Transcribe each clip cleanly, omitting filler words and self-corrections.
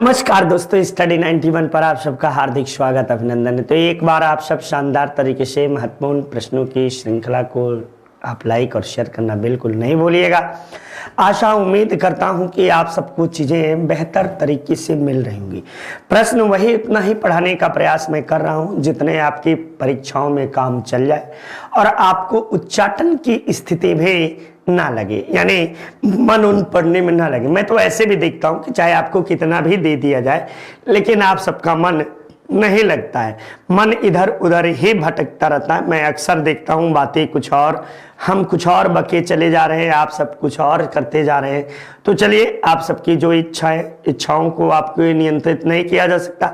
नमस्कार दोस्तों, स्टडी 91 पर आप सबका हार्दिक स्वागत अभिनंदन है। तो एक बार आप सब शानदार तरीके से महत्वपूर्ण प्रश्नों की श्रृंखला को आप लाइक और शेयर करना बिल्कुल नहीं भूलिएगा। आशा उम्मीद करता हूं कि आप सबको चीज़ें बेहतर तरीके से मिल रही होंगी। प्रश्न वही उतना ही पढ़ाने का प्रयास मैं कर रहा हूं जितने आपकी परीक्षाओं में काम चल जाए और आपको उच्चाटन की स्थिति भी ना लगे, यानी मन उन पढ़ने में ना लगे। मैं तो ऐसे भी देखता हूं कि चाहे आपको कितना भी दे दिया जाए लेकिन आप सबका मन नहीं लगता है, मन इधर उधर ही भटकता रहता है। मैं अक्सर देखता हूं बातें कुछ और, हम कुछ और बके चले जा रहे हैं, आप सब कुछ और करते जा रहे हैं। तो चलिए, आप सबकी जो इच्छाओं को आपको नियंत्रित नहीं किया जा सकता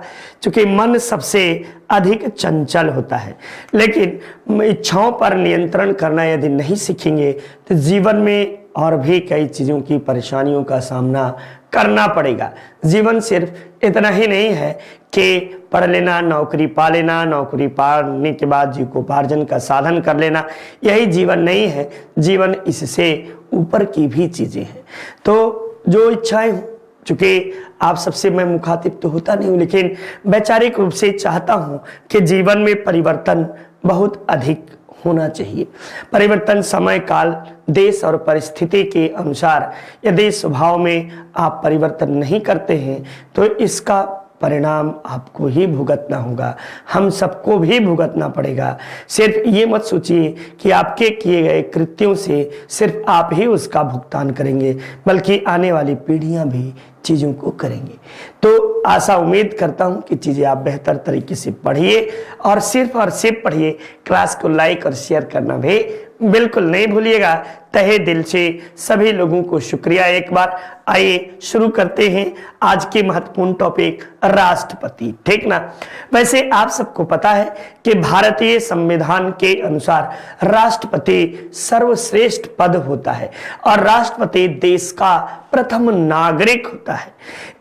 क्योंकि मन सबसे अधिक चंचल होता है। लेकिन इच्छाओं पर नियंत्रण करना यदि नहीं सीखेंगे तो जीवन में और भी कई चीज़ों की परेशानियों का सामना करना पड़ेगा। जीवन सिर्फ इतना ही नहीं है कि पढ़ लेना, नौकरी पा लेना, नौकरी पाने के बाद जीविकोपार्जन का साधन कर लेना, यही जीवन नहीं है। जीवन इससे ऊपर की भी चीज़ें हैं। तो जो इच्छाएं, चूंकि आप सबसे मैं मुखातिब तो होता नहीं हूं, लेकिन वैचारिक रूप से चाहता हूं कि जीवन में परिवर्तन बहुत अधिक होना चाहिए। परिवर्तन समय काल, देश और परिस्थिति के अनुसार यदि स्वभाव में आप परिवर्तन नहीं करते हैं तो इसका परिणाम आपको ही भुगतना होगा, हम सबको भी भुगतना पड़ेगा। सिर्फ ये मत सोचिए कि आपके किए गए कृत्यों से सिर्फ आप ही उसका भुगतान करेंगे, बल्कि आने वाली पीढ़ियां भी चीज़ों को करेंगे। तो आशा उम्मीद करता हूं कि चीज़ें आप बेहतर तरीके से पढ़िए और सिर्फ पढ़िए। क्लास को लाइक और शेयर करना भी बिल्कुल नहीं भूलिएगा। तहे दिल से सभी लोगों को शुक्रिया एक बार। आइए शुरू करते हैं आज के महत्वपूर्ण टॉपिक, राष्ट्रपति। ठीक ना? वैसे आप सबको पता है कि भारतीय संविधान के अनुसार राष्ट्रपति सर्वश्रेष्ठ पद होता है और राष्ट्रपति देश का प्रथम नागरिक होता है।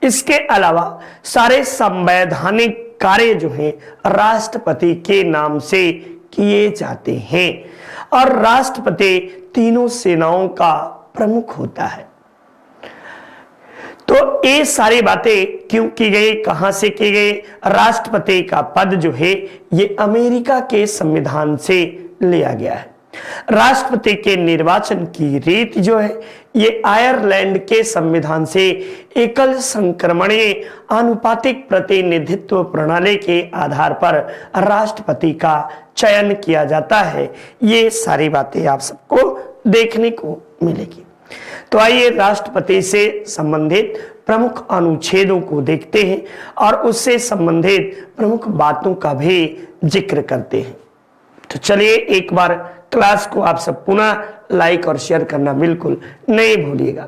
इसके अलावा सारे संवैधानिक कार्य जो हैं राष्ट्रपति के नाम से किए जाते हैं और राष्ट्रपति तीनों सेनाओं का प्रमुख होता है। तो ये सारी बातें क्यों की गई, कहां से की गई? राष्ट्रपति का पद जो है ये अमेरिका के संविधान से लिया गया है। राष्ट्रपति के निर्वाचन की रीति जो है ये आयरलैंड के संविधान से एकल संक्रमणीय आनुपातिक प्रतिनिधित्व प्रणाली के आधार पर राष्ट्रपति का चयन किया जाता है। ये सारी बातें आप सबको देखने को मिलेगी। तो आइए राष्ट्रपति से संबंधित प्रमुख अनुच्छेदों को देखते हैं और उससे संबंधित प्रमुख बातों का भी जिक्र करते हैं। तो चलिए, एक बार क्लास को आप सब पुनः लाइक और शेयर करना बिल्कुल नहीं भूलिएगा।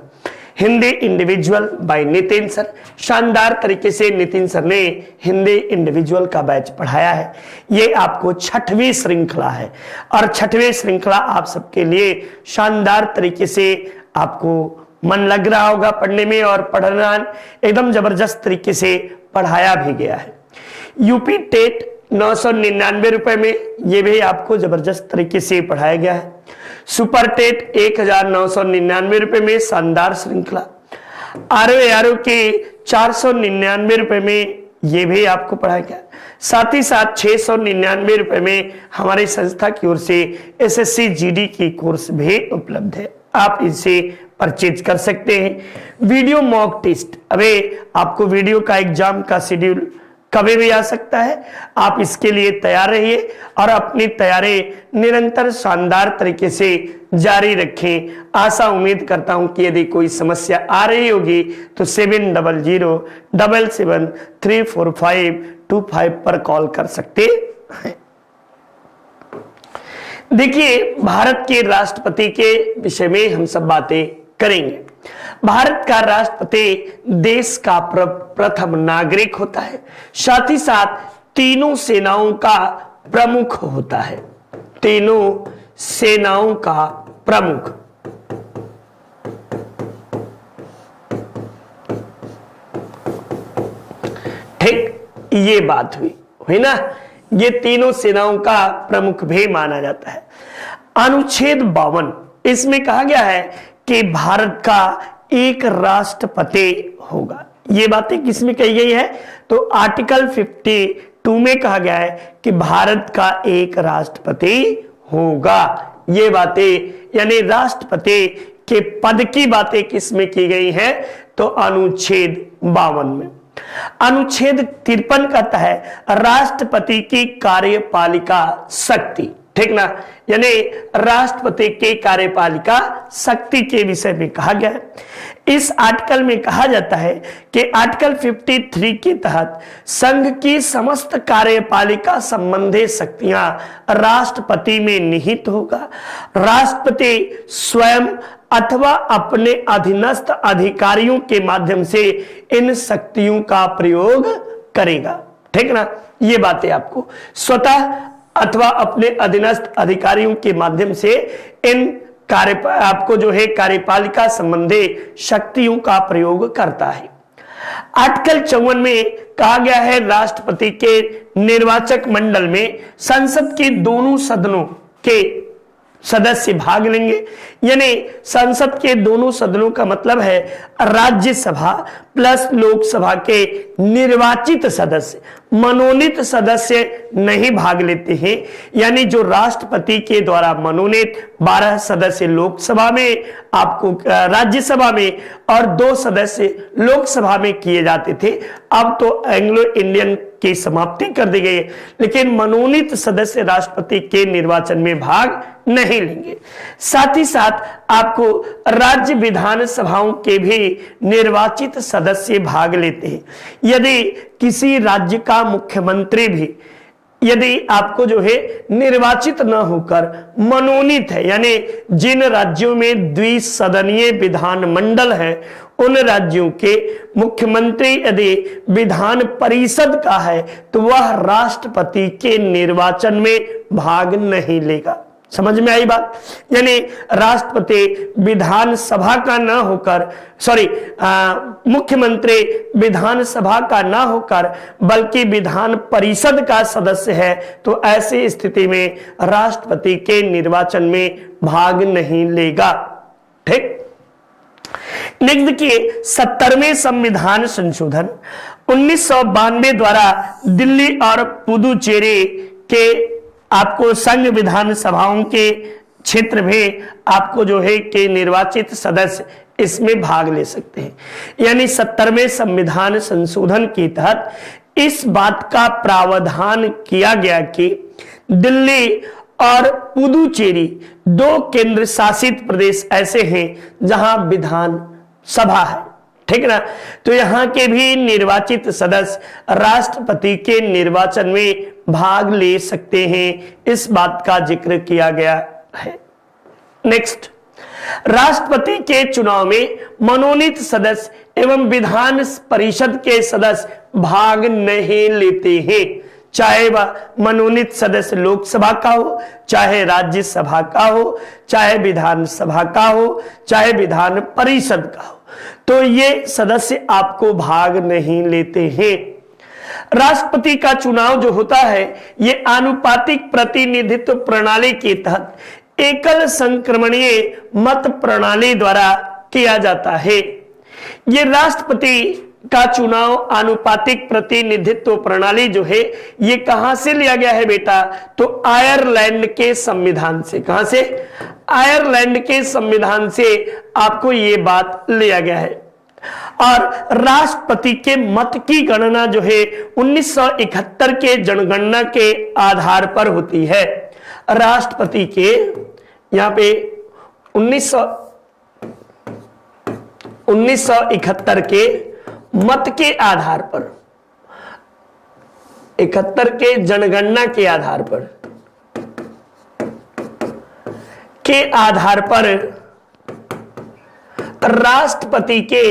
Hindi individual bye Nitin sir. शानदार तरीके से नितिन सर ने हिंदी इंडिविजुअल का बैच पढ़ाया है। ये आपको 6वीं श्रृंखला है और 6वीं श्रृंखला आप सबके लिए शानदार तरीके से आपको मन लग रहा होगा पढ़ने में और पढ़ना एकदम जबरदस्त तरीके से पढ़ाया भी गया है। यूपी टेट 999 रुपए में ये भी आपको जबरदस्त तरीके से पढ़ाया गया है। सुपर टेट 1999 रुपए में शानदार श्रृंखला। आरओ के 499 रुपए में ये भी आपको पढ़ाया गया। साथ ही साथ 699 रुपए में हमारी संस्था की ओर से एसएससी जीडी की कोर्स भी उपलब्ध है, आप इसे परचेज कर सकते हैं। वीडियो मॉक टेस्ट, अबे आपको वीडियो का एग्जाम का शेड्यूल कभी भी आ सकता है, आप इसके लिए तैयार रहिए और अपनी तैयारी निरंतर शानदार तरीके से जारी रखें। आशा उम्मीद करता हूं कि यदि कोई समस्या आ रही होगी तो 7007734525 पर कॉल कर सकते हैं। देखिए, भारत के राष्ट्रपति के विषय में हम सब बातें करेंगे। भारत का राष्ट्रपति देश का प्रथम नागरिक होता है, साथ ही साथ तीनों सेनाओं का प्रमुख होता है। तीनों सेनाओं का प्रमुख। ठीक, ये बात हुई ना? ये तीनों सेनाओं का प्रमुख भी माना जाता है। अनुच्छेद 52 इसमें कहा गया है कि भारत का एक राष्ट्रपति होगा। ये बातें किसमें कही गई है? तो आर्टिकल 52 में कहा गया है कि भारत का एक राष्ट्रपति होगा। ये बातें यानी राष्ट्रपति के पद की बातें किसमें की गई हैं? तो अनुच्छेद 52 में। अनुच्छेद 53 कहता है राष्ट्रपति की कार्यपालिका शक्ति, ठीक ना, यानी राष्ट्रपति के कार्यपालिका शक्ति के विषय में कहा गया है। इस आर्टिकल में कहा जाता है कि आर्टिकल 53 के तहत संघ की समस्त कार्यपालिका संबंधी शक्तियां राष्ट्रपति में निहित होगा। राष्ट्रपति स्वयं अथवा अपने अधीनस्थ अधिकारियों के माध्यम से इन शक्तियों का प्रयोग करेगा, ठीक ना। ये बातें आपको स्वतः अथवा अपने अधीनस्थ अधिकारियों के माध्यम से इन आपको जो है कार्यपालिका संबंधी शक्तियों का प्रयोग करता है। आर्टिकल 54 में कहा गया है राष्ट्रपति के निर्वाचक मंडल में संसद के दोनों सदनों के सदस्य भाग लेंगे, यानी संसद के दोनों सदनों का मतलब है राज्यसभा प्लस लोकसभा के निर्वाचित सदस्य, मनोनीत सदस्य नहीं भाग लेते हैं। यानी जो राष्ट्रपति के द्वारा मनोनीत 12 सदस्य लोकसभा में, आपको राज्यसभा में और 2 सदस्य लोकसभा में किए जाते थे। अब तो एंग्लो इंडियन की समाप्ति कर दी गई है, लेकिन मनोनीत सदस्य राष्ट्रपति के निर्वाचन में भाग नहीं लेंगे। साथ ही साथ आपको राज्य विधानसभाओं के भी निर्वाचित सदस्य भाग लेते हैं। यदि किसी राज्य का मुख्यमंत्री भी यदि आपको जो है निर्वाचित न होकर मनोनीत है, यानी जिन राज्यों में द्विसदनीय विधानमंडल है उन राज्यों के मुख्यमंत्री यदि विधान परिषद का है तो वह राष्ट्रपति के निर्वाचन में भाग नहीं लेगा। समझ में आई बात? यानी राष्ट्रपति विधानसभा का ना होकर मुख्यमंत्री विधानसभा का ना होकर बल्कि विधान परिषद का सदस्य है, तो ऐसी स्थिति में राष्ट्रपति के निर्वाचन में भाग नहीं लेगा। ठीक। नेक्स्ट देखिए 70वें संविधान संशोधन 1992 द्वारा दिल्ली और पुदुचेरी के आपको संघ विधानसभाओं के क्षेत्र में आपको जो है कि निर्वाचित सदस्य इसमें भाग ले सकते हैं। यानी 70वें संविधान संशोधन के तहत इस बात का प्रावधान किया गया कि दिल्ली और पुदुचेरी 2 केंद्र शासित प्रदेश ऐसे हैं जहां विधान सभा है, ठीक ना। तो यहां के भी निर्वाचित सदस्य राष्ट्रपति के निर्वाचन में भाग ले सकते हैं, इस बात का जिक्र किया गया है। नेक्स्ट, राष्ट्रपति के चुनाव में मनोनीत सदस्य एवं विधान परिषद के सदस्य भाग नहीं लेते हैं, चाहे वह मनोनीत सदस्य लोकसभा का हो, चाहे राज्यसभा का हो, चाहे विधानसभा का हो, चाहे विधान परिषद का हो, तो ये सदस्य आपको भाग नहीं लेते हैं। राष्ट्रपति का चुनाव जो होता है ये आनुपातिक प्रतिनिधित्व प्रणाली के तहत एकल संक्रमणीय मत प्रणाली द्वारा किया जाता है। ये राष्ट्रपति का चुनाव आनुपातिक प्रतिनिधित्व प्रणाली जो है ये कहां से लिया गया है बेटा? तो आयरलैंड के संविधान से। कहां से? आयरलैंड के संविधान से आपको ये बात लिया गया है। और राष्ट्रपति के मत की गणना जो है 1971 के जनगणना के आधार पर होती है। राष्ट्रपति के यहां पे 1971 के मत के आधार पर, 71 के जनगणना के आधार पर राष्ट्रपति के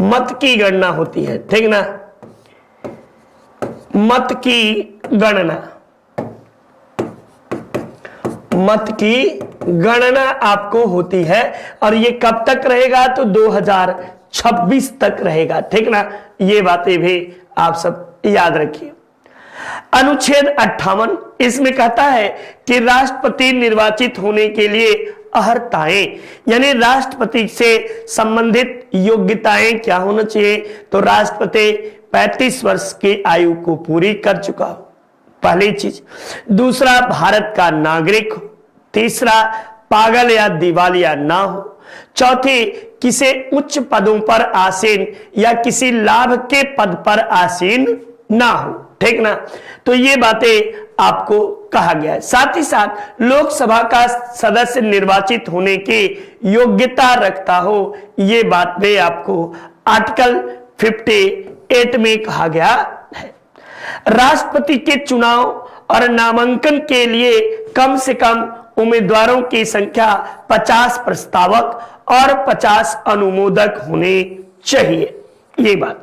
मत की गणना होती है, ठीक ना। मत की गणना आपको होती है और ये कब तक रहेगा? तो 2026 तक रहेगा, ठीक ना। ये बातें भी आप सब याद रखिए। अनुच्छेद 58 इसमें कहता है कि राष्ट्रपति निर्वाचित होने के लिए अर्हताएं, यानी राष्ट्रपति से संबंधित योग्यताएं क्या होना चाहिए, तो राष्ट्रपति 35 वर्ष की आयु को पूरी कर चुका हो, पहली चीज। दूसरा, भारत का नागरिक हो। तीसरा, पागल या दिवालिया ना हो। चौथी, किसी उच्च पदों पर आसीन या किसी लाभ के पद पर आसीन ना हो, ठीक ना। तो ये बातें आपको कहा गया है। साथ ही साथ लोकसभा का सदस्य निर्वाचित होने की योग्यता रखता हो, ये बात भी आपको आर्टिकल 58 में कहा गया है। राष्ट्रपति के चुनाव और नामांकन के लिए कम से कम उम्मीदवारों की संख्या 50 प्रस्तावक और 50 अनुमोदक होने चाहिए, ये बात।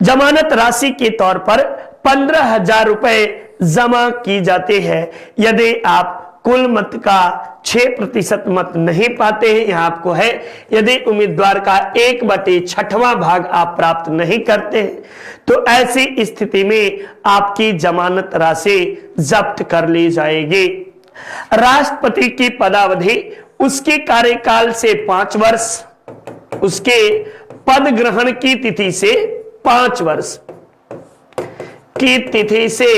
जमानत राशि के तौर पर 15,000 रुपए जमा की जाते हैं यदि आप कुल मत का 6% मत नहीं पाते हैं। यहां आपको है, यदि उम्मीदवार का 1/6वां भाग आप प्राप्त नहीं करते हैं तो ऐसी स्थिति में आपकी जमानत राशि जब्त कर ली जाएगी। राष्ट्रपति की पदावधि उसके कार्यकाल से 5 वर्ष, उसके पद ग्रहण की तिथि से 5 वर्ष की तिथि से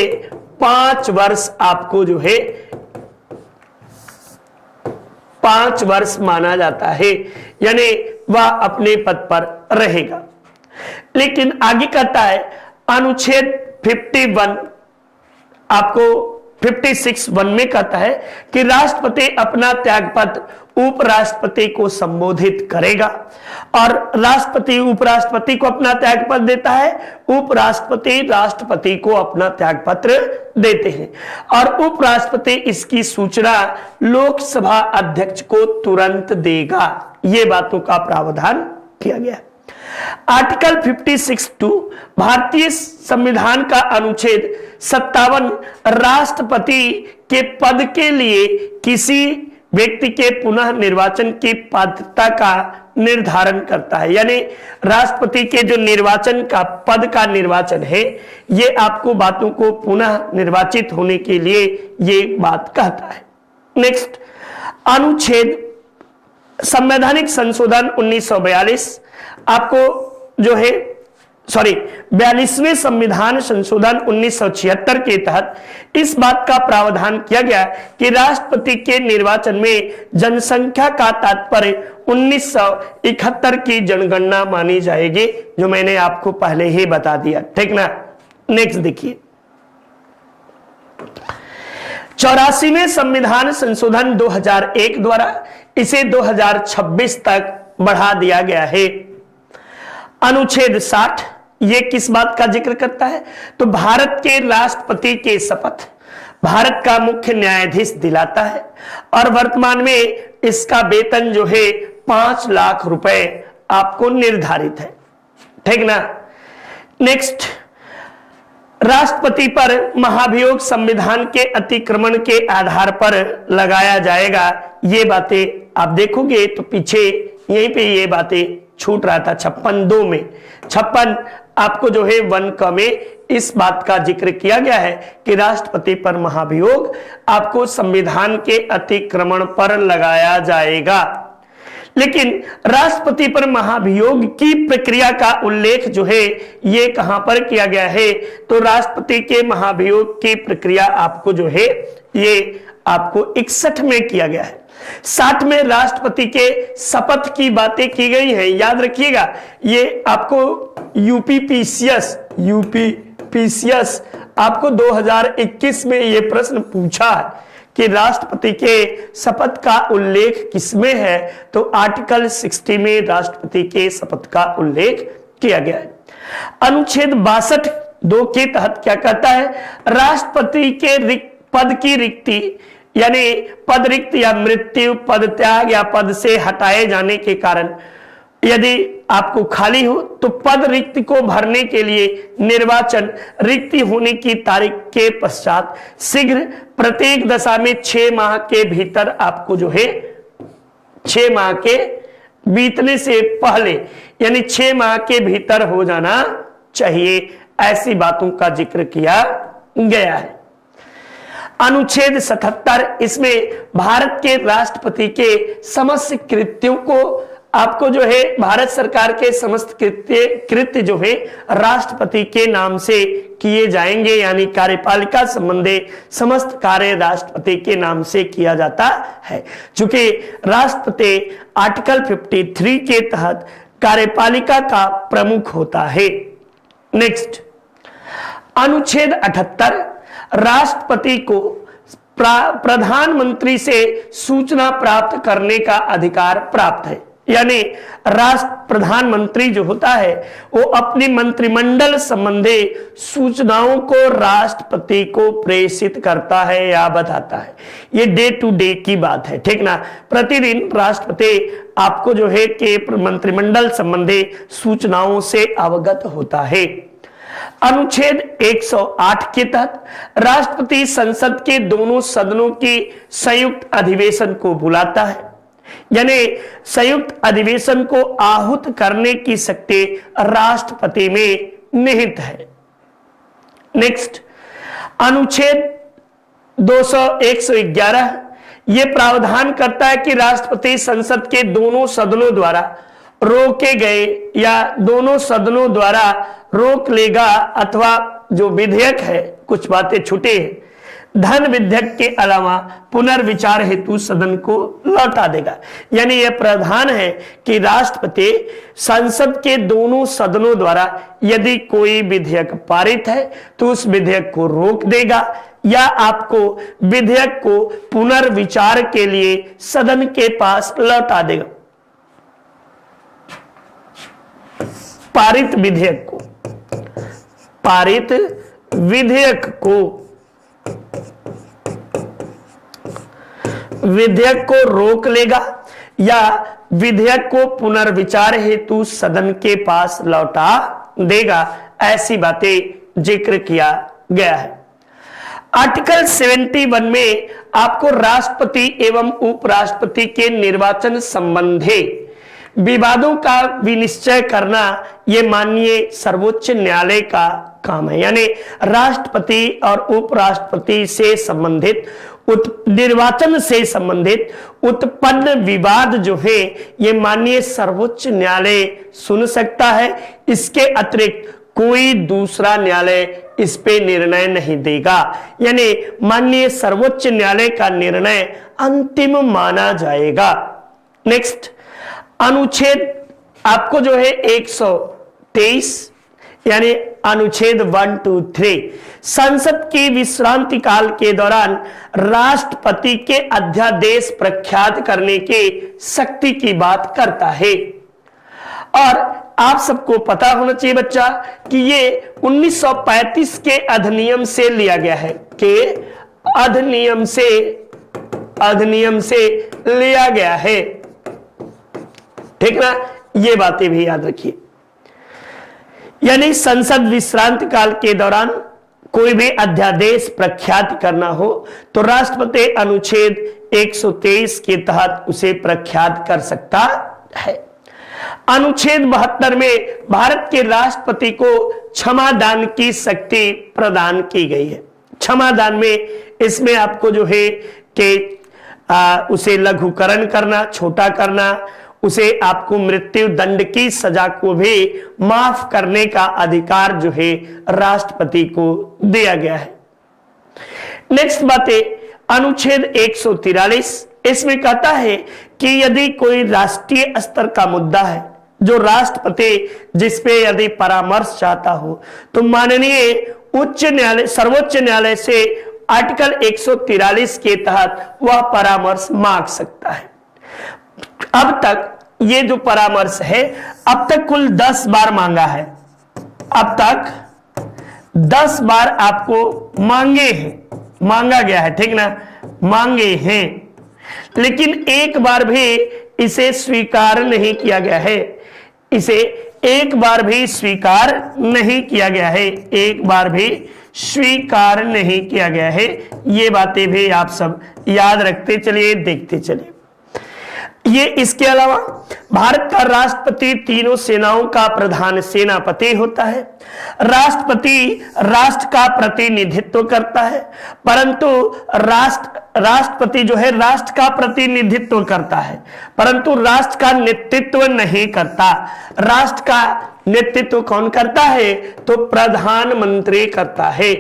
5 वर्ष आपको जो है 5 वर्ष माना जाता है, यानी वह अपने पद पर रहेगा। लेकिन आगे कहता है अनुच्छेद 51 आपको 56(1) में कहता है कि राष्ट्रपति अपना त्यागपत्र उपराष्ट्रपति को संबोधित करेगा, और राष्ट्रपति उपराष्ट्रपति को अपना त्यागपत्र देता है, उपराष्ट्रपति राष्ट्रपति को अपना त्यागपत्र देते हैं, और उपराष्ट्रपति इसकी सूचना लोकसभा अध्यक्ष को तुरंत देगा। ये बातों का प्रावधान किया गया है। आर्टिकल 56(2) भारतीय संविधान का अनुच्छेद 57 राष्ट्रपति के पद के लिए किसी व्यक्ति के पुनः निर्वाचन की पात्रता का निर्धारण करता है, यानी राष्ट्रपति के जो निर्वाचन का पद का निर्वाचन है, ये आपको बातों को पुनः निर्वाचित होने के लिए ये बात कहता है। नेक्स्ट, अनुच्छेद संवैधानिक संशोधन 1942 आपको जो है 42वें संविधान संशोधन 1976 के तहत इस बात का प्रावधान किया गया कि राष्ट्रपति के निर्वाचन में जनसंख्या का तात्पर्य 1971 की जनगणना मानी जाएगी, जो मैंने आपको पहले ही बता दिया, ठीक ना। नेक्स्ट देखिए, 84वें संविधान संशोधन 2001 द्वारा इसे 2026 तक बढ़ा दिया गया है। अनुच्छेद 60 ये किस बात का जिक्र करता है, तो भारत के राष्ट्रपति के शपथ भारत का मुख्य न्यायाधीश दिलाता है, और वर्तमान में इसका वेतन जो है 5 लाख रुपए आपको निर्धारित है, ठीक ना। नेक्स्ट, राष्ट्रपति पर महाभियोग संविधान के अतिक्रमण के आधार पर लगाया जाएगा। ये बातें आप देखोगे तो पीछे यहीं पे ये बातें छूट रहा था 56(2) में। 56 आपको जो है 1 क में इस बात का जिक्र किया गया है कि राष्ट्रपति पर महाभियोग आपको संविधान के अतिक्रमण पर लगाया जाएगा। लेकिन राष्ट्रपति पर महाभियोग की प्रक्रिया का उल्लेख जो है ये कहां पर किया गया है, तो राष्ट्रपति के महाभियोग की प्रक्रिया आपको जो है ये आपको 61 में किया गया है। 60 में राष्ट्रपति के शपथ की बातें की गई है, याद रखिएगा। ये आपको यूपीपीसीएस आपको 2021 में ये प्रश्न पूछा है कि राष्ट्रपति के शपथ का उल्लेख किसमें है, तो आर्टिकल 60 में राष्ट्रपति के शपथ का उल्लेख किया गया है। अनुच्छेद 62(2) के तहत क्या कहता है, राष्ट्रपति के पद की रिक्ति यानी पद रिक्त या मृत्यु, पद त्याग या पद से हटाए जाने के कारण यदि आपको खाली हो तो पद रिक्त को भरने के लिए निर्वाचन रिक्ति होने की तारीख के पश्चात शीघ्र प्रत्येक दशा में 6 माह के भीतर आपको जो है 6 माह के बीतने से पहले यानी 6 माह के भीतर हो जाना चाहिए। ऐसी बातों का जिक्र किया गया है। अनुच्छेद 77, इसमें भारत के राष्ट्रपति के समस्त कृत्यों को आपको जो है भारत सरकार के समस्त कृत्य जो है राष्ट्रपति के नाम से किए जाएंगे, यानी कार्यपालिका संबंधी समस्त कार्य राष्ट्रपति के नाम से किया जाता है। चूंकि राष्ट्रपति आर्टिकल 53 के तहत कार्यपालिका का प्रमुख होता है। नेक्स्ट, अनुच्छेद 78, राष्ट्रपति को प्रधानमंत्री से सूचना प्राप्त करने का अधिकार प्राप्त है, यानी प्रधानमंत्री जो होता है वो अपनी मंत्रिमंडल संबंधी सूचनाओं को राष्ट्रपति को प्रेषित करता है या बताता है। ये डे टू डे की बात है, ठीक ना। प्रतिदिन राष्ट्रपति आपको जो है कि मंत्रिमंडल संबंधी सूचनाओं से अवगत होता है। अनुच्छेद 108 के तहत राष्ट्रपति संसद के दोनों सदनों की संयुक्त अधिवेशन को बुलाता है, यानी संयुक्त अधिवेशन को आहूत करने की शक्ति राष्ट्रपति में निहित है। नेक्स्ट, अनुच्छेद 111 यह प्रावधान करता है कि राष्ट्रपति संसद के दोनों सदनों द्वारा रोके गए या दोनों सदनों द्वारा रोक लेगा अथवा जो विधेयक है, कुछ बातें छूटे हैं, धन विधेयक के अलावा पुनर्विचार हेतु सदन को लौटा देगा। यानी यह प्रावधान है कि राष्ट्रपति संसद के दोनों सदनों द्वारा यदि कोई विधेयक पारित है तो उस विधेयक को रोक देगा या आपको विधेयक को पुनर्विचार के लिए सदन के पास लौटा देगा। पारित विधेयक को रोक लेगा या विधेयक को पुनर्विचार हेतु सदन के पास लौटा देगा, ऐसी बातें जिक्र किया गया है। आर्टिकल 71 में आपको राष्ट्रपति एवं उपराष्ट्रपति के निर्वाचन संबंधी विवादों का विनिश्चय करना यह माननीय सर्वोच्च न्यायालय का काम है, यानी राष्ट्रपति और उपराष्ट्रपति से संबंधित निर्वाचन से संबंधित उत्पन्न विवाद जो है ये माननीय सर्वोच्च न्यायालय सुन सकता है। इसके अतिरिक्त कोई दूसरा न्यायालय इस पे निर्णय नहीं देगा, यानी माननीय सर्वोच्च न्यायालय का निर्णय अंतिम माना जाएगा। नेक्स्ट, अनुच्छेद आपको जो है 123 यानी अनुच्छेद 1, 2, 3 संसद की विश्रांति काल के दौरान राष्ट्रपति के अध्यादेश प्रख्यात करने की शक्ति की बात करता है। और आप सबको पता होना चाहिए बच्चा कि ये 1935 के अधिनियम से लिया गया है, कि अधिनियम से लिया गया है, ठीक ना। ये बातें भी याद रखिए, यानी संसद विश्रांति काल के दौरान कोई भी अध्यादेश प्रख्यात करना हो तो राष्ट्रपति अनुच्छेद 123 के तहत उसे प्रख्यात कर सकता है। अनुच्छेद 72 में भारत के राष्ट्रपति को क्षमादान की शक्ति प्रदान की गई है। क्षमादान में इसमें आपको जो है कि उसे लघुकरण करना, छोटा करना, उसे आपको मृत्यु दंड की सजा को भी माफ करने का अधिकार जो है राष्ट्रपति को दिया गया है। नेक्स्ट बातें, अनुच्छेद 143 इसमें कहता है कि यदि कोई राष्ट्रीय स्तर का मुद्दा है जो राष्ट्रपति जिसपे यदि परामर्श चाहता हो तो माननीय उच्च न्यायालय सर्वोच्च न्यायालय से आर्टिकल 143 के तहत वह परामर्श मांग सकता है। अब तक ये जो परामर्श है अब तक कुल 10 बार मांगा है, अब तक 10 बार आपको मांगा गया है, ठीक ना, मांगे हैं, लेकिन एक बार भी इसे स्वीकार नहीं किया गया है, इसे एक बार भी स्वीकार नहीं किया गया है, एक बार भी स्वीकार नहीं किया गया है। ये बातें भी आप सब याद रखते चलिए, देखते चलिए। ये इसके अलावा भारत का राष्ट्रपति तीनों सेनाओं का प्रधान सेनापति होता है। राष्ट्रपति राष्ट्र का प्रतिनिधित्व करता है, परंतु राष्ट्रपति जो है राष्ट्र का प्रतिनिधित्व करता है, परंतु राष्ट्र का नेतृत्व नहीं करता। राष्ट्र का नेतृत्व कौन करता है? तो प्रधानमंत्री करता है।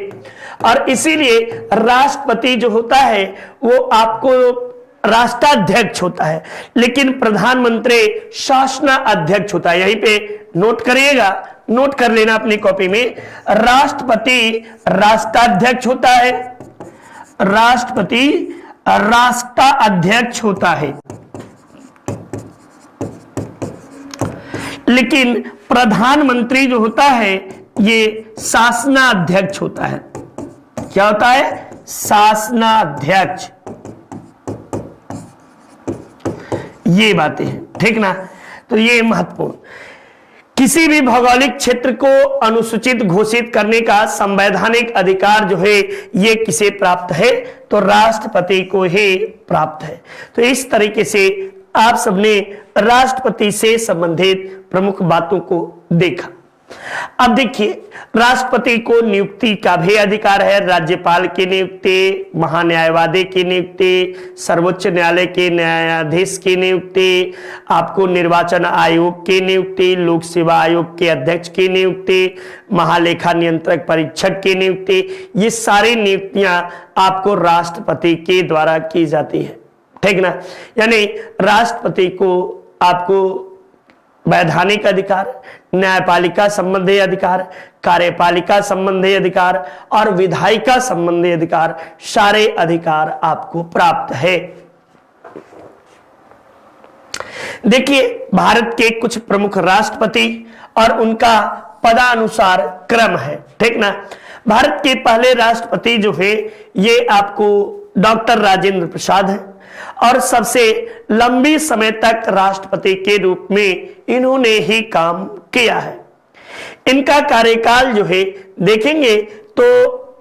और इसीलिए राष्ट्रपति जो होता है वो आपको राष्ट्राध्यक्ष होता है, लेकिन प्रधानमंत्री शासनाध्यक्ष होता है। यहीं पे नोट करिएगा, नोट कर लेना अपनी कॉपी में। राष्ट्रपति राष्ट्राध्यक्ष होता है, राष्ट्रपति राष्ट्राध्यक्ष होता है, लेकिन प्रधानमंत्री जो होता है ये शासनाध्यक्ष होता है। क्या होता है? शासनाध्यक्ष। ये बातें हैं, ठीक ना? तो ये महत्वपूर्ण। किसी भी भौगोलिक क्षेत्र को अनुसूचित घोषित करने का संवैधानिक अधिकार जो है ये किसे प्राप्त है? तो राष्ट्रपति को ही प्राप्त है। तो इस तरीके से आप सबने राष्ट्रपति से संबंधित प्रमुख बातों को देखा। अब देखिए, राष्ट्रपति को नियुक्ति का भी अधिकार है। राज्यपाल की नियुक्ति, महान्यायवादी की नियुक्ति, सर्वोच्च न्यायालय के न्यायाधीश की नियुक्ति, आपको निर्वाचन आयोग की नियुक्ति, लोक सेवा आयोग के अध्यक्ष की नियुक्ति, महालेखा नियंत्रक परीक्षक की नियुक्ति, ये सारी नियुक्तियां आपको राष्ट्रपति के द्वारा की जाती है, ठीक ना? यानी राष्ट्रपति को आपको वैधानिक अधिकार, न्यायपालिका संबंधी अधिकार, कार्यपालिका संबंधी अधिकार और विधायिका संबंधी अधिकार, सारे अधिकार आपको प्राप्त है। देखिए, भारत के कुछ प्रमुख राष्ट्रपति और उनका पदानुसार क्रम है, ठीक ना? भारत के पहले राष्ट्रपति जो है ये आपको डॉक्टर राजेंद्र प्रसाद है और सबसे लंबी समय तक राष्ट्रपति के रूप में इन्होंने ही काम किया है। इनका कार्यकाल जो है देखेंगे तो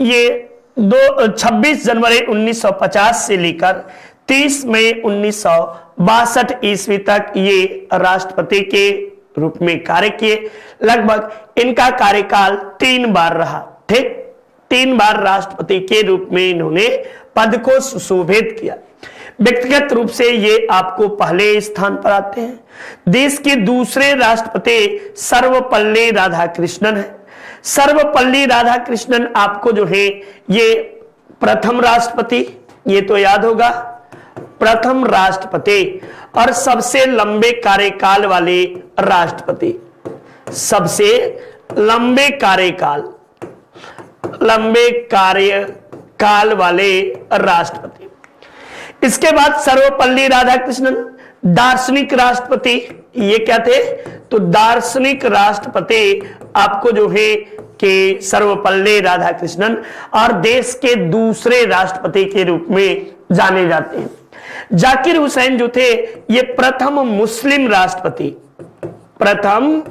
ये 26 जनवरी 1950 से लेकर 30 मई 1962 ईस्वी तक ये राष्ट्रपति के रूप में कार्य किए। लगभग इनका कार्यकाल 3 बार रहा, ठीक? 3 बार राष्ट्रपति के रूप में इन्होंने पद को सुशोभित किया। व्यक्तिगत रूप से ये आपको पहले स्थान पर आते हैं। देश के दूसरे राष्ट्रपति सर्वपल्ली राधाकृष्णन है। सर्वपल्ली राधाकृष्णन आपको जो है ये प्रथम राष्ट्रपति, ये तो याद होगा, प्रथम राष्ट्रपति और सबसे लंबे कार्यकाल वाले राष्ट्रपति, सबसे लंबे कार्यकाल वाले राष्ट्रपति। इसके बाद सर्वपल्ली राधाकृष्णन दार्शनिक राष्ट्रपति, ये क्या थे? तो दार्शनिक राष्ट्रपति आपको जो है कि सर्वपल्ली राधाकृष्णन और देश के दूसरे राष्ट्रपति के रूप में जाने जाते हैं। जाकिर हुसैन जो थे ये प्रथम मुस्लिम राष्ट्रपति, प्रथम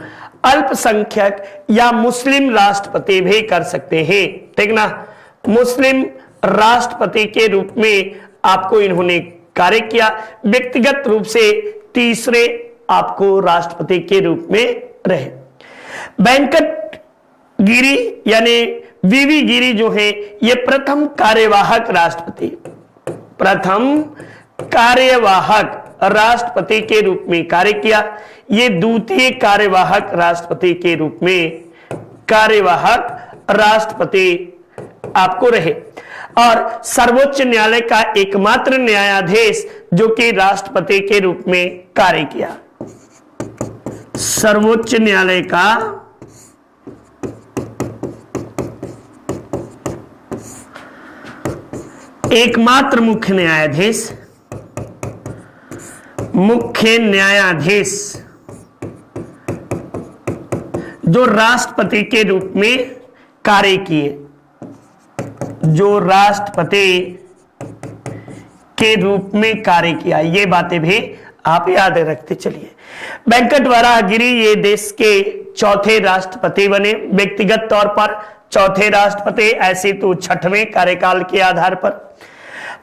अल्पसंख्यक या मुस्लिम राष्ट्रपति भी कर सकते हैं, ठीक ना? मुस्लिम राष्ट्रपति के रूप में आपको इन्होंने कार्य किया। व्यक्तिगत रूप से तीसरे आपको राष्ट्रपति के रूप में रहे। वेंकट गिरी यानी वीवी गिरी जो है ये प्रथम कार्यवाहक राष्ट्रपति, प्रथम कार्यवाहक राष्ट्रपति के रूप में कार्य किया। ये द्वितीय कार्यवाहक राष्ट्रपति के रूप में कार्यवाहक राष्ट्रपति आपको रहे और सर्वोच्च न्यायालय का एकमात्र न्यायाधीश जो कि राष्ट्रपति के रूप में कार्य किया। सर्वोच्च न्यायालय का एकमात्र मुख्य न्यायाधीश जो राष्ट्रपति के रूप में कार्य किए, जो राष्ट्रपति के रूप में कार्य किया, ये बातें भी आप याद रखते चलिए। वेंकट वराहगिरी ये देश के चौथे राष्ट्रपति बने, व्यक्तिगत तौर पर चौथे राष्ट्रपति, ऐसे तो छठवें कार्यकाल के आधार पर।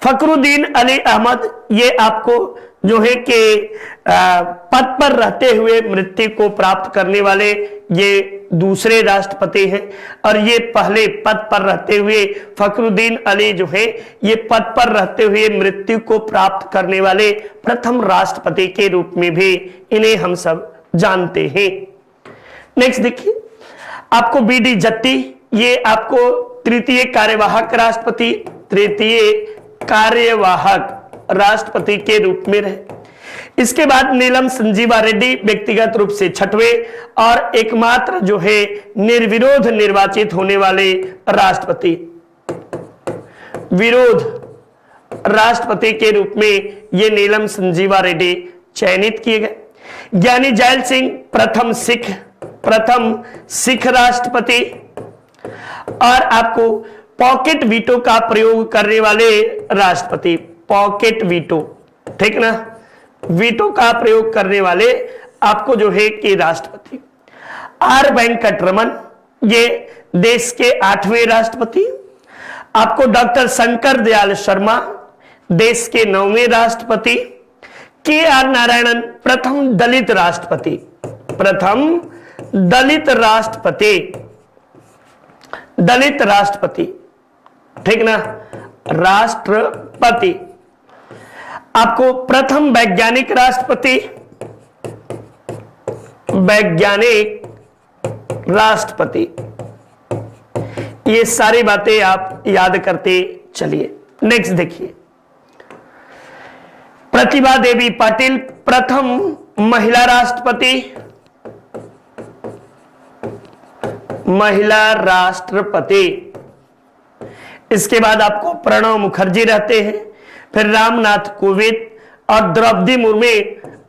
फखरुद्दीन अली अहमद ये आपको जो है कि पद पर रहते हुए मृत्यु को प्राप्त करने वाले ये दूसरे राष्ट्रपति हैं, और ये पहले पद पर रहते हुए फखरुद्दीन अली जो है ये पद पर रहते हुए मृत्यु को प्राप्त करने वाले प्रथम राष्ट्रपति के रूप में भी इन्हें हम सब जानते हैं। नेक्स्ट देखिए, आपको बीडी जत्ती, ये आपको तृतीय कार्यवाहक राष्ट्रपति, तृतीय कार्यवाहक राष्ट्रपति के रूप में रहे। इसके बाद नीलम संजीवा रेड्डी व्यक्तिगत रूप से छठवें और एकमात्र जो है निर्विरोध निर्वाचित होने वाले राष्ट्रपति, विरोध राष्ट्रपति के रूप में ये नीलम संजीवा रेड्डी चयनित किए गए। ज्ञानी जैल सिंह प्रथम सिख राष्ट्रपति, और आपको पॉकेट वीटो का प्रयोग करने वाले राष्ट्रपति, पॉकेट वीटो, ठीक ना, वीटो का प्रयोग करने वाले आपको जो है कि राष्ट्रपति। आर वेंकटरमन, ये देश के 8वें राष्ट्रपति। आपको डॉक्टर शंकर दयाल शर्मा, देश के 9वें राष्ट्रपति। के आर नारायणन, प्रथम दलित राष्ट्रपति, प्रथम दलित राष्ट्रपति, ठीक ना, राष्ट्रपति। आपको प्रथम वैज्ञानिक राष्ट्रपति, वैज्ञानिक राष्ट्रपति। ये सारी बातें आप याद करते चलिए। नेक्स्ट देखिए, प्रतिभा देवी पाटिल, प्रथम महिला राष्ट्रपति, महिला राष्ट्रपति। इसके बाद आपको प्रणब मुखर्जी रहते हैं, फिर रामनाथ कोविंद और द्रौपदी मुर्मू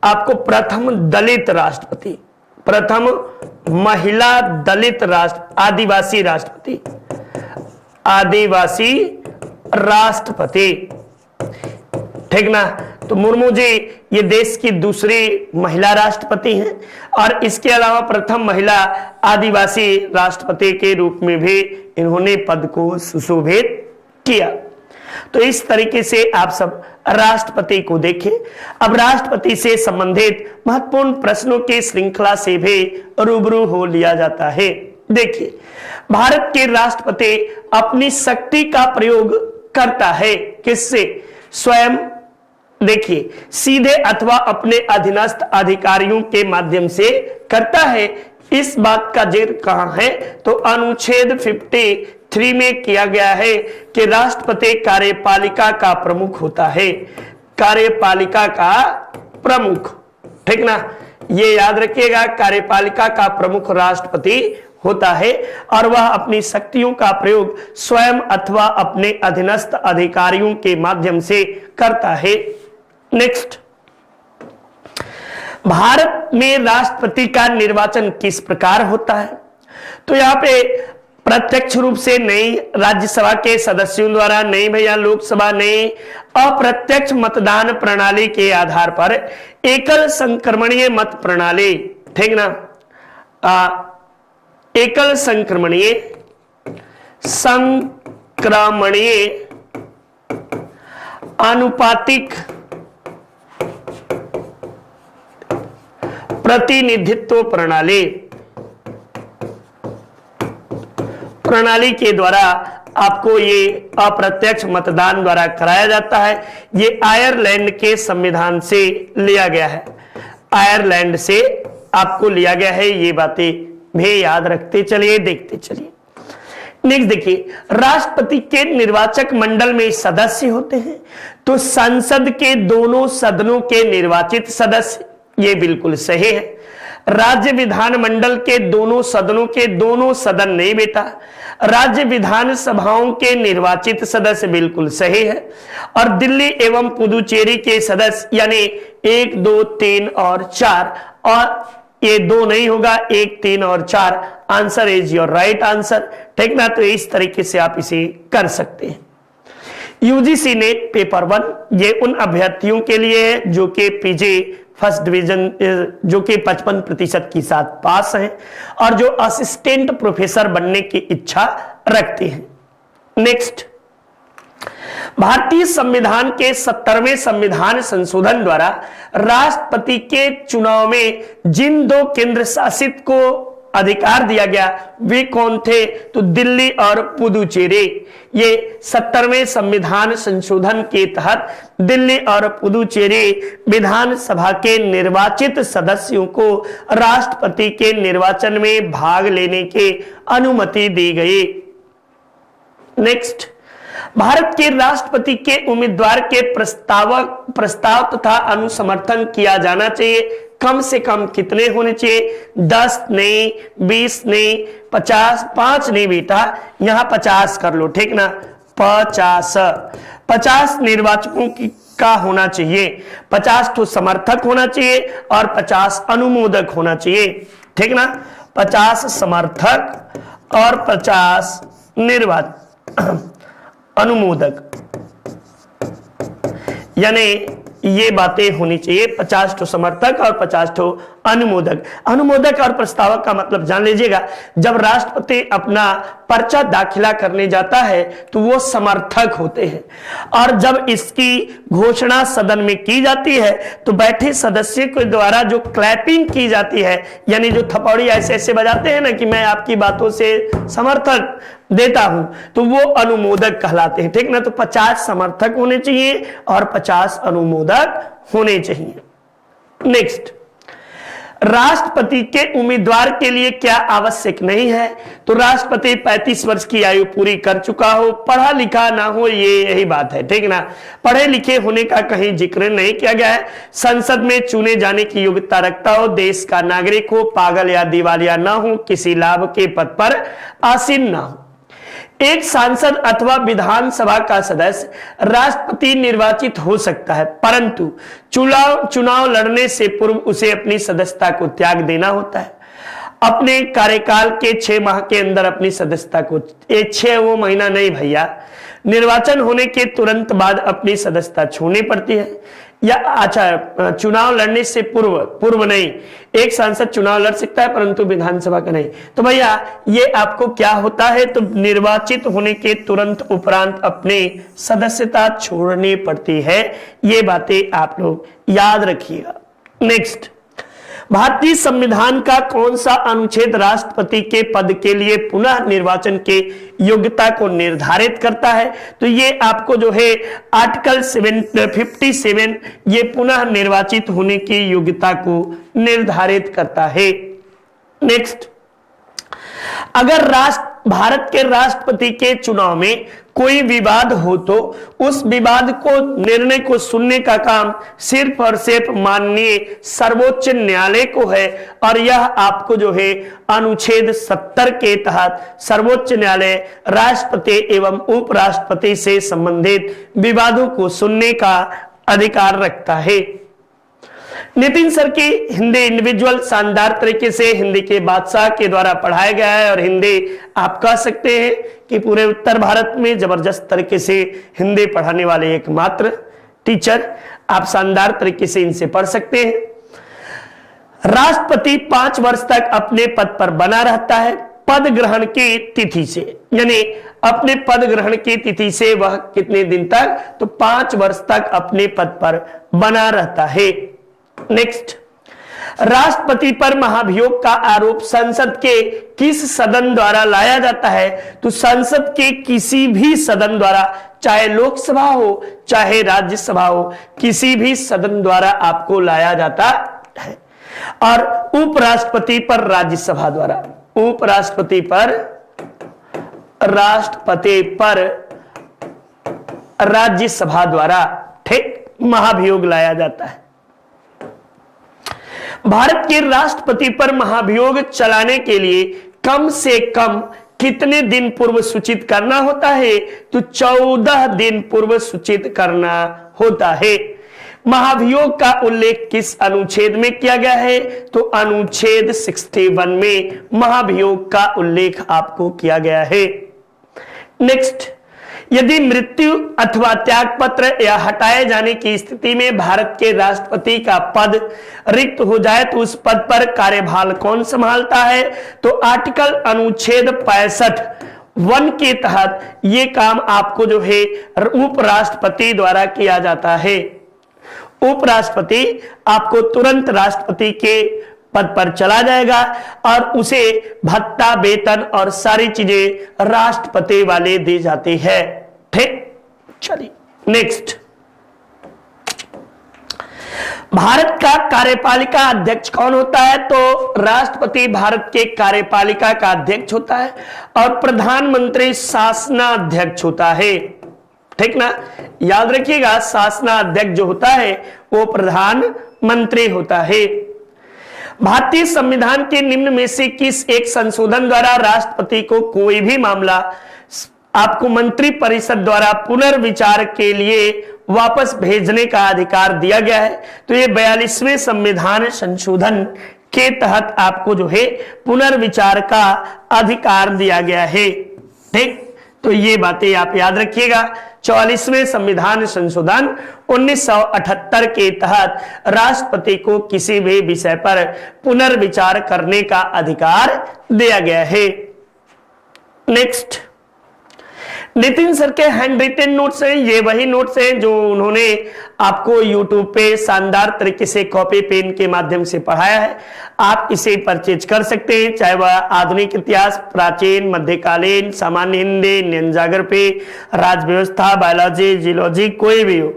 आपको प्रथम दलित राष्ट्रपति, प्रथम महिला दलित आदिवासी राष्ट्रपति, आदिवासी राष्ट्रपति, ठीक ना। तो मुर्मू जी ये देश की दूसरी महिला राष्ट्रपति हैं, और इसके अलावा प्रथम महिला आदिवासी राष्ट्रपति के रूप में भी इन्होंने पद को सुशोभित किया। तो इस तरीके से आप सब राष्ट्रपति को देखें। अब राष्ट्रपति से संबंधित महत्वपूर्ण प्रश्नों की श्रृंखला से भी रूबरू हो लिया जाता है। देखिए, भारत के राष्ट्रपति अपनी शक्ति का प्रयोग करता है किससे? स्वयं, देखिए, सीधे अथवा अपने अधीनस्थ अधिकारियों के माध्यम से करता है। इस बात का जिक्र कहां है? तो अनुच्छेद 53 में किया गया है कि राष्ट्रपति कार्यपालिका का प्रमुख होता है, कार्यपालिका का प्रमुख, ठीक ना, ये याद रखिएगा, कार्यपालिका का प्रमुख राष्ट्रपति होता है, और वह अपनी शक्तियों का प्रयोग स्वयं अथवा अपने अधीनस्थ अधिकारियों के माध्यम से करता है। नेक्स्ट, भारत में राष्ट्रपति का निर्वाचन किस प्रकार होता है? तो यहां पे प्रत्यक्ष रूप से नहीं, राज्यसभा के सदस्यों द्वारा नहीं भैया, लोकसभा नहीं, अप्रत्यक्ष मतदान प्रणाली के आधार पर एकल संक्रमणीय मत प्रणाली, ठीक ना, एकल संक्रमणीय आनुपातिक प्रतिनिधित्व प्रणाली के द्वारा आपको ये अप्रत्यक्ष मतदान द्वारा कराया जाता है। ये आयरलैंड के संविधान से लिया गया है, आयरलैंड से आपको लिया गया है। ये बातें भी याद रखते चलिए, देखते चलिए। नेक्स्ट देखिए, राष्ट्रपति के निर्वाचक मंडल में सदस्य होते हैं, तो संसद के दोनों सदनों के निर्वाचित सदस्य, ये बिल्कुल सही है। राज्य विधान मंडल के दोनों सदनों के दोनों सदन नहीं बेटा, राज्य विधान सभाओं के निर्वाचित सदस्य, बिल्कुल सही है। और दिल्ली एवं पुदुचेरी के सदस्य, यानी 1, 2, 3 और 4, और ये 2 नहीं होगा, 1, 3 और 4। Answer is your right answer, ठीक ना। तो इस तरीके से आप इसे कर सकते हैं। यूजीसी नेट पेपर 1 ये उन अभ्यर्थियों के लिए है जो कि पीजी फर्स्ट डिवीजन, जो कि 55% के साथ पास हैं और जो असिस्टेंट प्रोफेसर बनने की इच्छा रखते हैं। नेक्स्ट, भारतीय संविधान के 70वें संविधान संशोधन द्वारा राष्ट्रपति के चुनाव में जिन दो केंद्र शासित को अधिकार दिया गया वे कौन थे? तो दिल्ली और पुदुचेरी। ये 70वें संविधान संशोधन के तहत दिल्ली और पुदुचेरी विधानसभा के निर्वाचित सदस्यों को राष्ट्रपति के निर्वाचन में भाग लेने की अनुमति दी गई। नेक्स्ट, भारत के राष्ट्रपति के उम्मीदवार के प्रस्ताव तथा अनुसमर्थन किया जाना चाहिए। कम से कम कितने होने चाहिए? 10 नहीं, 20 नहीं, 50, 5 नहीं बेटा, यहां 50 कर लो, ठीक ना? 50 निर्वाचकों का होना चाहिए, 50 तो समर्थक होना चाहिए और 50 अनुमोदक होना चाहिए, ठीक ना? 50 समर्थक और 50 अनुमोदक, यानी ये बातें होनी चाहिए। 50 तो समर्थक और 50 तो अनुमोदक। अनुमोदक और प्रस्तावक का मतलब जान लीजिएगा। जब राष्ट्रपति अपना पर्चा दाखिला करने जाता है तो वो समर्थक होते हैं, और जब इसकी घोषणा सदन में की जाती है तो बैठे सदस्य के द्वारा जो क्लैपिंग की जाती है, यानी जो थपौड़ी ऐसे ऐसे बजाते हैं ना कि मैं आपकी बातों से समर्थन देता हूं, तो वो अनुमोदक कहलाते हैं, ठीक ना? तो 50 समर्थक होने चाहिए और 50 अनुमोदक होने चाहिए। नेक्स्ट, राष्ट्रपति के उम्मीदवार के लिए क्या आवश्यक नहीं है? तो राष्ट्रपति 35 वर्ष की आयु पूरी कर चुका हो, पढ़ा लिखा ना हो, ये यही बात है, ठीक ना? पढ़े लिखे होने का कहीं जिक्र नहीं किया गया है। संसद में चुने जाने की योग्यता रखता हो, देश का नागरिक हो, पागल या दिवालिया ना हो, किसी लाभ के पद पर आसीन ना हो। एक सांसद अथवा विधानसभा का सदस्य राष्ट्रपति निर्वाचित हो सकता है, परंतु चुनाव लड़ने से पूर्व उसे अपनी सदस्यता को त्याग देना होता है। अपने कार्यकाल के 6 माह के अंदर अपनी सदस्यता को, 6 वो महीना नहीं भैया, निर्वाचन होने के तुरंत बाद अपनी सदस्यता छोड़नी पड़ती है। या अच्छा, चुनाव लड़ने से पूर्व नहीं, एक सांसद चुनाव लड़ सकता है परंतु विधानसभा का नहीं। तो भैया ये आपको क्या होता है? तो निर्वाचित होने के तुरंत उपरांत अपने सदस्यता छोड़नी पड़ती है। ये बातें आप लोग याद रखिएगा। नेक्स्ट, भारतीय संविधान का कौन सा अनुच्छेद राष्ट्रपति के पद के लिए पुनः निर्वाचन के योग्यता को निर्धारित करता है? तो ये आपको जो है आर्टिकल 57 ये पुनः निर्वाचित होने की योग्यता को निर्धारित करता है। नेक्स्ट, अगर भारत के राष्ट्रपति के चुनाव में कोई विवाद हो तो उस विवाद को निर्णय को सुनने का काम सिर्फ और सिर्फ माननीय सर्वोच्च न्यायालय को है, और यह आपको जो है अनुच्छेद 70 के तहत सर्वोच्च न्यायालय राष्ट्रपति एवं उपराष्ट्रपति से संबंधित विवादों को सुनने का अधिकार रखता है। नितिन सर की हिंदी इंडिविजुअल शानदार तरीके से हिंदी के बादशाह के द्वारा पढ़ाया गया है, और हिंदी आप कह सकते हैं कि पूरे उत्तर भारत में जबरदस्त तरीके से हिंदी पढ़ाने वाले एकमात्र टीचर, आप शानदार तरीके से इनसे पढ़ सकते हैं। राष्ट्रपति 5 वर्ष तक अपने पद पर बना रहता है पद ग्रहण की तिथि से, यानी अपने पद ग्रहण की तिथि से वह कितने दिन तक? तो 5 वर्ष तक अपने पद पर बना रहता है। नेक्स्ट, राष्ट्रपति पर महाभियोग का आरोप संसद के किस सदन द्वारा लाया जाता है? तो संसद के किसी भी सदन द्वारा, चाहे लोकसभा हो चाहे राज्यसभा हो, किसी भी सदन द्वारा आपको लाया जाता है। और उपराष्ट्रपति पर राज्यसभा द्वारा, उपराष्ट्रपति पर राज्यसभा द्वारा, ठीक, महाभियोग लाया जाता है। भारत के राष्ट्रपति पर महाभियोग चलाने के लिए कम से कम कितने दिन पूर्व सूचित करना होता है? तो 14 दिन पूर्व सूचित करना होता है। महाभियोग का उल्लेख किस अनुच्छेद में किया गया है? तो अनुच्छेद 61 में महाभियोग का उल्लेख आपको किया गया है। नेक्स्ट, यदि मृत्यु अथवा त्याग पत्र या हटाए जाने की स्थिति में भारत के राष्ट्रपति का पद रिक्त हो जाए तो उस पद पर कार्यभार कौन संभालता है? तो आर्टिकल अनुच्छेद 65 1 के तहत ये काम आपको जो है उपराष्ट्रपति द्वारा किया जाता है। उपराष्ट्रपति आपको तुरंत राष्ट्रपति के पद पर चला जाएगा और उसे भत्ता, वेतन और सारी चीजें राष्ट्रपति वाले दी जाती है। ठीक, चलिए नेक्स्ट। भारत का कार्यपालिका अध्यक्ष कौन होता है? तो राष्ट्रपति भारत के कार्यपालिका का अध्यक्ष होता है और प्रधानमंत्री शासनाध्यक्ष होता है। ठीक ना, याद रखिएगा, शासनाध्यक्ष जो होता है वो प्रधानमंत्री होता है। भारतीय संविधान के निम्न में से किस एक संशोधन द्वारा राष्ट्रपति को कोई भी मामला आपको मंत्री परिषद द्वारा पुनर्विचार के लिए वापस भेजने का अधिकार दिया गया है? तो ये 42वें संविधान संशोधन के तहत आपको जो है पुनर्विचार का अधिकार दिया गया है। ठीक, तो ये बातें आप याद रखिएगा। 44वें संविधान संशोधन 1978 के तहत राष्ट्रपति को किसी भी विषय पर पुनर्विचार करने का अधिकार दिया गया है। नेक्स्ट, नितिन सर के हैंड रिटन नोट्स हैं, ये वही नोट्स हैं जो उन्होंने आपको यूट्यूब पे शानदार तरीके से कॉपी पेन के माध्यम से पढ़ाया है। आप इसे परचेज कर सकते हैं, चाहे वह आधुनिक इतिहास, प्राचीन, मध्यकालीन, सामान्य हिंदी, न्यंजागर पे, राज व्यवस्था, बायोलॉजी, जियोलॉजी, कोई भी हो।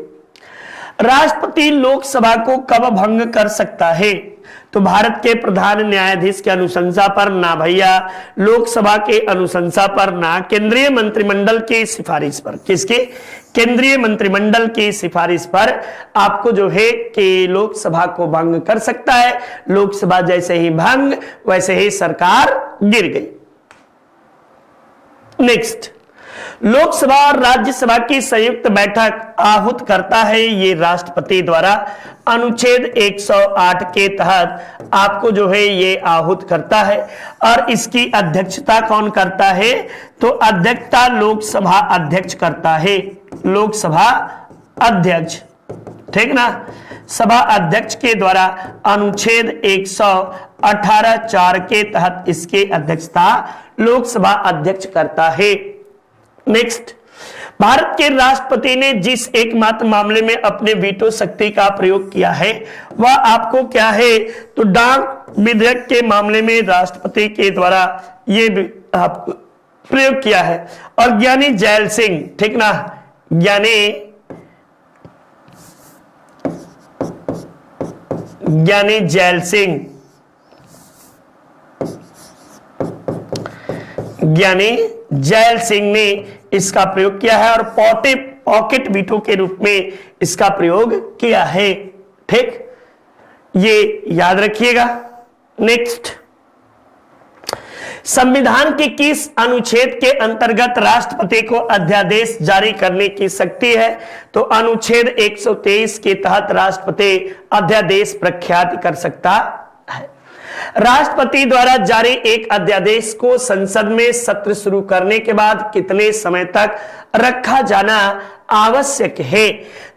राष्ट्रपति लोकसभा को कब भंग कर सकता है? तो भारत के प्रधान न्यायाधीश के अनुशंसा पर ना भैया, लोकसभा के अनुशंसा पर ना, केंद्रीय मंत्रिमंडल की सिफारिश पर। किसके? केंद्रीय मंत्रिमंडल की सिफारिश पर आपको जो है कि लोकसभा को भंग कर सकता है। लोकसभा जैसे ही भंग वैसे ही सरकार गिर गई। नेक्स्ट, लोकसभा और राज्यसभा की संयुक्त बैठक आहूत करता है ये राष्ट्रपति द्वारा। अनुच्छेद 108 के तहत आपको जो है ये आहूत करता है और इसकी अध्यक्षता कौन करता है? तो अध्यक्षता लोकसभा अध्यक्ष करता है। लोकसभा अध्यक्ष, ठीक ना, सभा अध्यक्ष के द्वारा अनुच्छेद 118(4) के तहत इसकी अध्यक्षता लोकसभा अध्यक्ष करता है। नेक्स्ट, भारत के राष्ट्रपति ने जिस एकमात्र मामले में अपने वीटो शक्ति का प्रयोग किया है वह आपको क्या है? तो डाक विधेयक के मामले में राष्ट्रपति के द्वारा ये आपको प्रयोग किया है। और ज्ञानी जैल सिंह, ठीक ना, ज्ञानी जैल सिंह, ज्ञानी जैल सिंह ने इसका प्रयोग किया है और पॉकेट वीटो के रूप में इसका प्रयोग किया है। ठीक, ये याद रखिएगा। नेक्स्ट, संविधान के किस अनुच्छेद के अंतर्गत राष्ट्रपति को अध्यादेश जारी करने की शक्ति है? तो अनुच्छेद 123 के तहत राष्ट्रपति अध्यादेश प्रख्यात कर सकता है। राष्ट्रपति द्वारा जारी एक अध्यादेश को संसद में सत्र शुरू करने के बाद कितने समय तक रखा जाना आवश्यक है?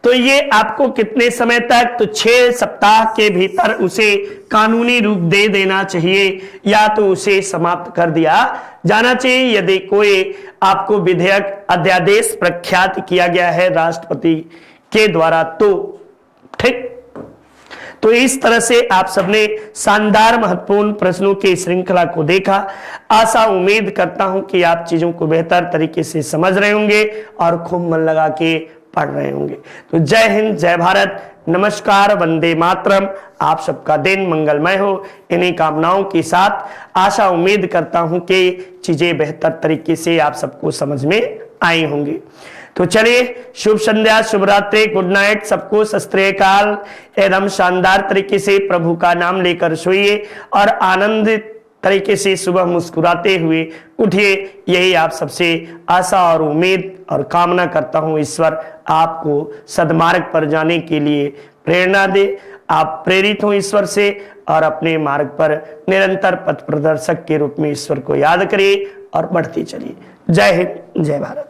तो ये आपको कितने समय तक? तो 6 सप्ताह के भीतर उसे कानूनी रूप दे देना चाहिए या तो उसे समाप्त कर दिया जाना चाहिए यदि कोई आपको विधेयक अध्यादेश प्रख्यात किया गया है राष्ट्रपति के द्वारा तो। ठीक, तो इस तरह से आप सबने शानदार महत्वपूर्ण प्रश्नों की श्रृंखला को देखा। आशा उम्मीद करता हूं कि आप चीजों को बेहतर तरीके से समझ रहे होंगे और खूब मन लगा के पढ़ रहे होंगे। तो जय हिंद, जय भारत, नमस्कार, वंदे मातरम। आप सबका दिन मंगलमय हो। इन्हीं कामनाओं के साथ आशा उम्मीद करता हूं कि चीजें बेहतर तरीके से आप सबको समझ में आई होंगी। तो चलिए, शुभ संध्या, शुभ रात्रि, गुड नाइट, सबको सत श्री अकाल। एकदम शानदार तरीके से प्रभु का नाम लेकर सोइए और आनंदित तरीके से सुबह मुस्कुराते हुए उठिए। यही आप सबसे आशा और उम्मीद और कामना करता हूं। ईश्वर आपको सद्मार्ग पर जाने के लिए प्रेरणा दे। आप प्रेरित हो ईश्वर से और अपने मार्ग पर निरंतर पथ प्रदर्शक के रूप में ईश्वर को याद करिए और बढ़ते चलिए। जय हिंद, जय भारत।